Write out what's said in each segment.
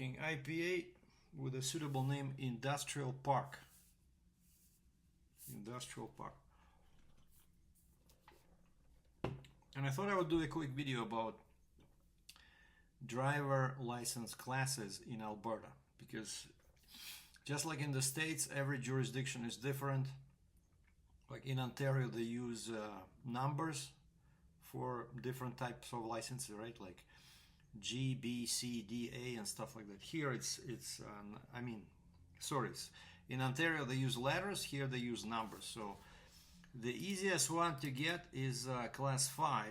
drinking IPA with a suitable name, Industrial Park. Industrial Park. And I thought I would do a quick video about driver license classes in Alberta, because just like in the States, every jurisdiction is different. Like in Ontario, they use numbers for different types of licenses, right? Like G, B, C, D, A, and stuff like that. Here in Ontario they use letters, here they use numbers. So the easiest one to get is Class 5.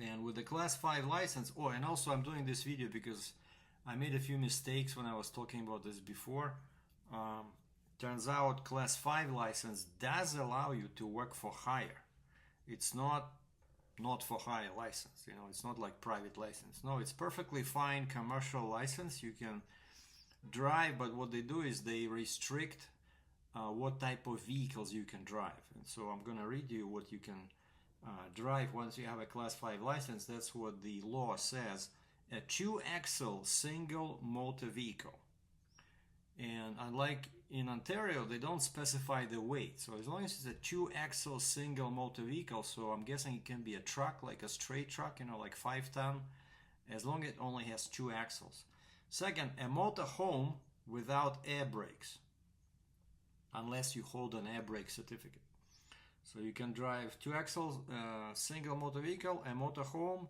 And with the Class 5 license, and also I'm doing this video because I made a few mistakes when I was talking about this before. Turns out Class 5 license does allow you to work for hire. It's not for hire license, it's not like private license. No, it's perfectly fine commercial license. You can drive, but what they do is they restrict what type of vehicles you can drive. And so I'm going to read you what you can drive once you have a Class 5 license. That's what the law says: a 2-axle single motor vehicle. And unlike in Ontario, they don't specify the weight. So as long as it's a 2-axle single motor vehicle, so I'm guessing it can be a truck, like a straight truck, like 5-ton, as long as it only has 2 axles. Second, a motorhome without air brakes, unless you hold an air brake certificate. So you can drive 2 axles, single motor vehicle, a motorhome.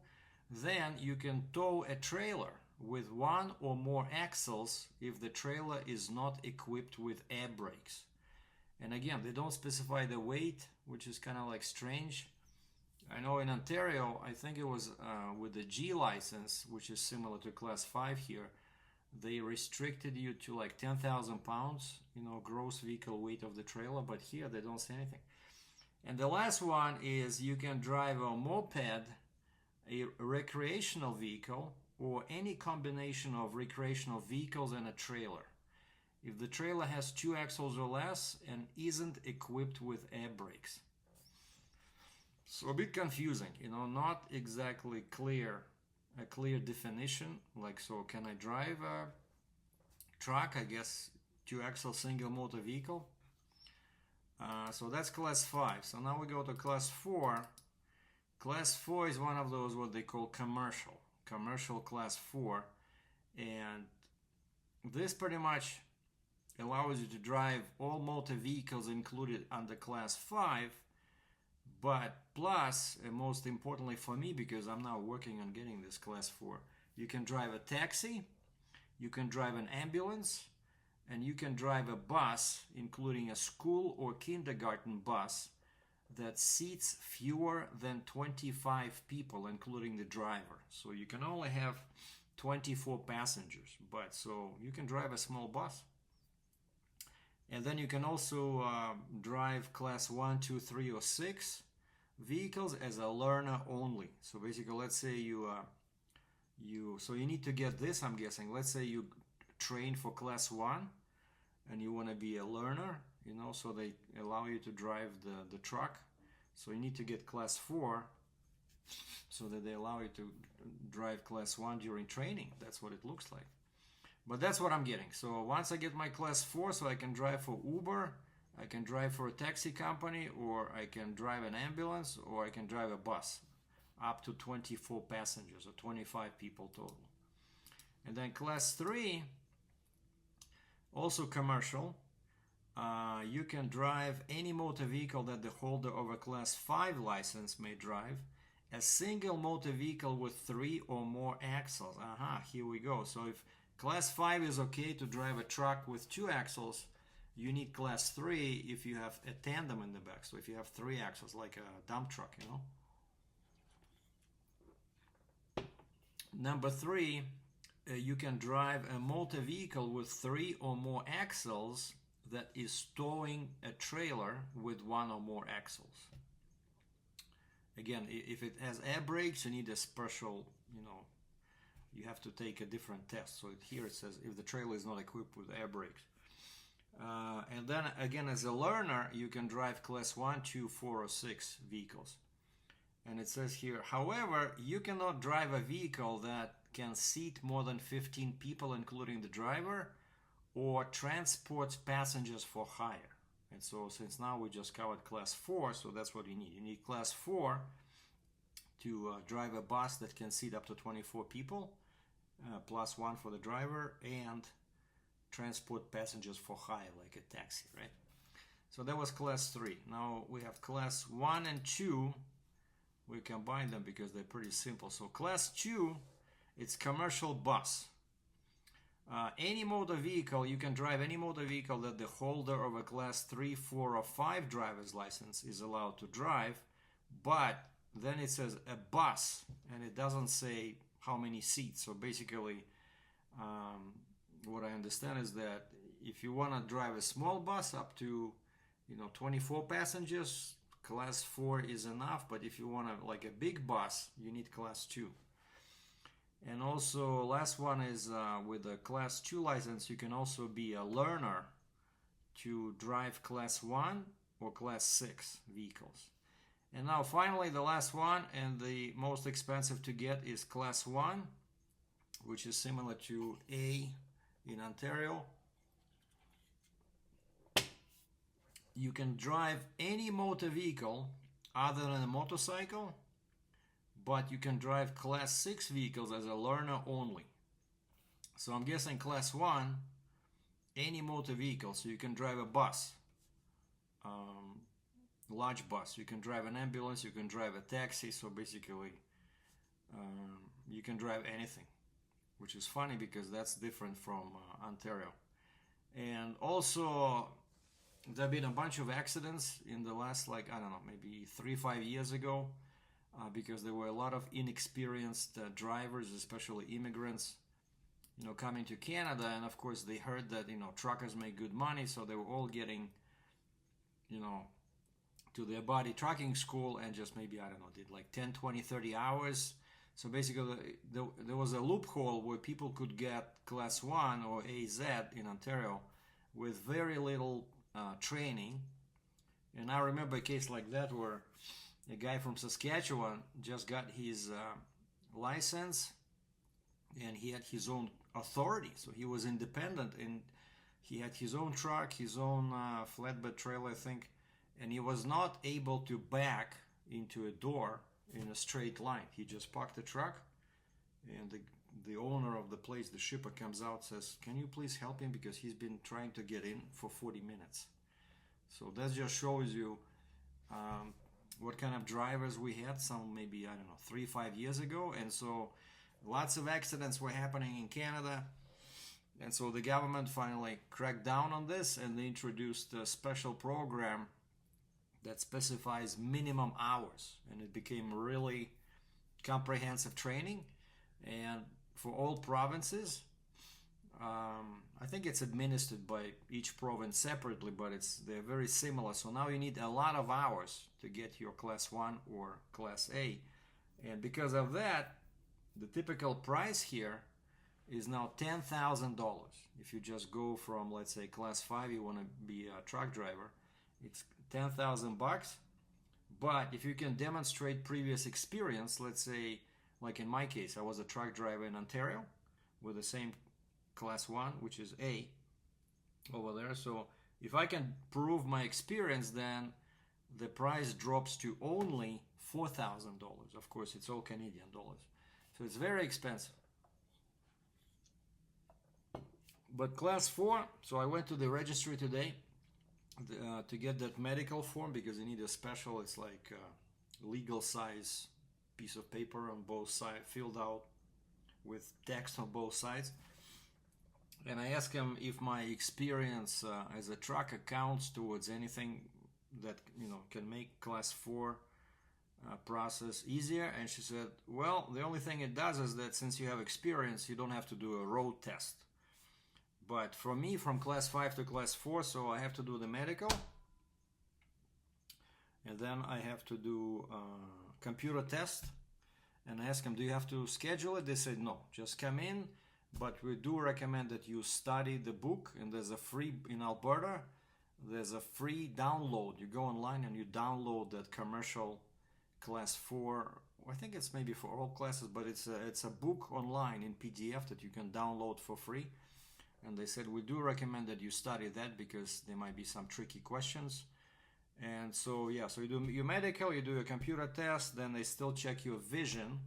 Then you can tow a trailer with 1 or more axles if the trailer is not equipped with air brakes. And again, they don't specify the weight, which is kind of like strange. I know in Ontario, I think it was with the G license, which is similar to Class 5 here, they restricted you to like 10,000 pounds, gross vehicle weight of the trailer, but here they don't say anything. And the last one is you can drive a moped, a recreational vehicle, or any combination of recreational vehicles and a trailer, if the trailer has 2 axles or less and isn't equipped with air brakes. So a bit confusing, not exactly a clear definition. Like, so can I drive a truck? I guess 2-axle single motor vehicle. So that's Class 5. So now we go to Class 4. Class 4 is one of those what they call commercial Class 4, and this pretty much allows you to drive all motor vehicles included under Class 5, but plus, and most importantly for me, because I'm now working on getting this Class 4, you can drive a taxi, you can drive an ambulance, and you can drive a bus, including a school or kindergarten bus that seats fewer than 25 people, including the driver. So you can only have 24 passengers, but so you can drive a small bus. And then you can also drive Class 1, 2, 3, or 6 vehicles as a learner only. So basically, let's say you need to get this, I'm guessing. Let's say you train for Class 1 and you want to be a learner, so they allow you to drive the truck. So you need to get Class 4 so that they allow you to drive Class 1 during training. That's what it looks like. But that's what I'm getting. So once I get my Class 4, so I can drive for Uber, I can drive for a taxi company, or I can drive an ambulance, or I can drive a bus up to 24 passengers or 25 people total. And then Class 3, also commercial. You can drive any motor vehicle that the holder of a Class 5 license may drive. A single motor vehicle with 3 or more axles. Here we go. So if Class 5 is okay to drive a truck with 2 axles, you need Class 3 if you have a tandem in the back. So if you have 3 axles, like a dump truck, Number 3, you can drive a motor vehicle with 3 or more axles that is towing a trailer with 1 or more axles. Again, if it has air brakes, you need a special, you have to take a different test. So here it says if the trailer is not equipped with air brakes. And then again, as a learner, you can drive Class 1, 2, 4, or 6 vehicles. And it says here, however, you cannot drive a vehicle that can seat more than 15 people, including the driver, or transports passengers for hire. And so since now we just covered class 4, so that's what you need. You need class 4 to drive a bus that can seat up to 24 people, plus 1 for the driver, and transport passengers for hire, like a taxi, right? So that was class 3. Now we have class 1 and 2. We combine them because they're pretty simple. So class 2, it's commercial bus. Any motor vehicle, you can drive any motor vehicle that the holder of a class 3, 4, or 5 driver's license is allowed to drive, but then it says a bus, and it doesn't say how many seats. So basically, what I understand is that if you want to drive a small bus up to 24 passengers, class 4 is enough, but if you want to like a big bus, you need class 2. And also last one is with a class 2 license, you can also be a learner to drive class 1 or class 6 vehicles. And now finally the last one, and the most expensive to get, is class 1, which is similar to A in Ontario. You can drive any motor vehicle other than a motorcycle, but you can drive class 6 vehicles as a learner only. So I'm guessing class 1, any motor vehicle. So you can drive a bus, large bus. You can drive an ambulance, you can drive a taxi. So basically, you can drive anything, which is funny because that's different from Ontario. And also, there have been a bunch of accidents in the last, like, I don't know, maybe 3-5 years ago, because there were a lot of inexperienced drivers, especially immigrants, coming to Canada. And of course, they heard that, truckers make good money. So they were all getting, to their body trucking school and just maybe, I don't know, did like 10, 20, 30 hours. So basically, there was a loophole where people could get class 1 or AZ in Ontario with very little training. And I remember a case like that where a guy from Saskatchewan just got his license, and he had his own authority, so he was independent, and he had his own truck, his own flatbed trailer, I think, and he was not able to back into a door in a straight line. He just parked the truck, and the owner of the place, the shipper, comes out, says, "Can you please help him, because he's been trying to get in for 40 minutes." So that just shows you what kind of drivers we had, some maybe, I don't know, 3-5 years ago. And so lots of accidents were happening in Canada. And so the government finally cracked down on this, and they introduced a special program that specifies minimum hours. And it became really comprehensive training. And for all provinces, I think it's administered by each province separately, but they're very similar. So now you need a lot of hours to get your class 1 or class A. And because of that, the typical price here is now $10,000. If you just go from, let's say, class 5, you want to be a truck driver, it's $10,000. But if you can demonstrate previous experience, let's say, like in my case, I was a truck driver in Ontario with the same class 1, which is A over there. So if I can prove my experience, then the price drops to only $4,000. Of course, it's all Canadian dollars. So it's very expensive. But class 4, so I went to the registry today to get that medical form, because you need a special, it's like a legal size piece of paper on both sides, filled out with text on both sides. And I asked him if my experience as a trucker counts towards anything that can make class 4 process easier. And she said, well, the only thing it does is that since you have experience, you don't have to do a road test. But for me, from class 5 to class 4, so I have to do the medical, and then I have to do a computer test. And I asked them, do you have to schedule it? They said, no, just come in. But we do recommend that you study the book, and there's a free, in Alberta, there's a free download. You go online and you download that commercial class 4. I think it's maybe for all classes, but it's a book online in PDF that you can download for free. And they said we do recommend that you study that because there might be some tricky questions. And so yeah, so you do your medical, you do your computer test, then they still check your vision,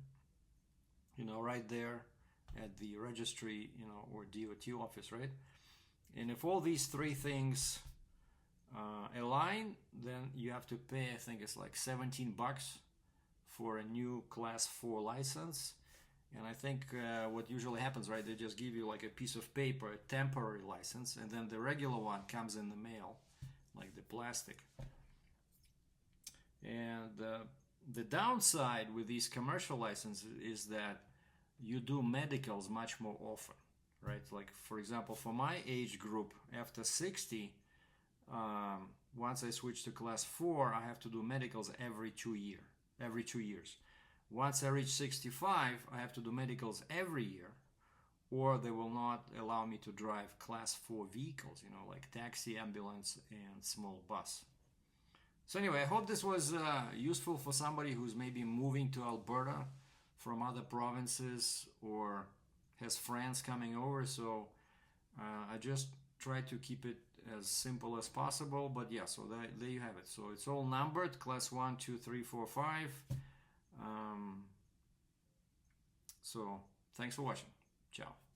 you know, right there at the registry, you know, or DOT office, right? And if all these three things align, then you have to pay, I think it's like $17 for a new class 4 license. And I think what usually happens, right, they just give you like a piece of paper, a temporary license, and then the regular one comes in the mail, like the plastic. And the downside with these commercial licenses is that you do medicals much more often, right? Like, for example, for my age group, after 60, once I switch to class 4, I have to do medicals every 2 years. Once I reach 65, I have to do medicals every year, or they will not allow me to drive class 4 vehicles, you know, like taxi, ambulance, and small bus. So anyway, I hope this was useful for somebody who's maybe moving to Alberta from other provinces or has friends coming over. So I just try to keep it as simple as possible. But yeah, so there you have it. So it's all numbered, class 1, 2, 3, 4, 5. So thanks for watching. Ciao.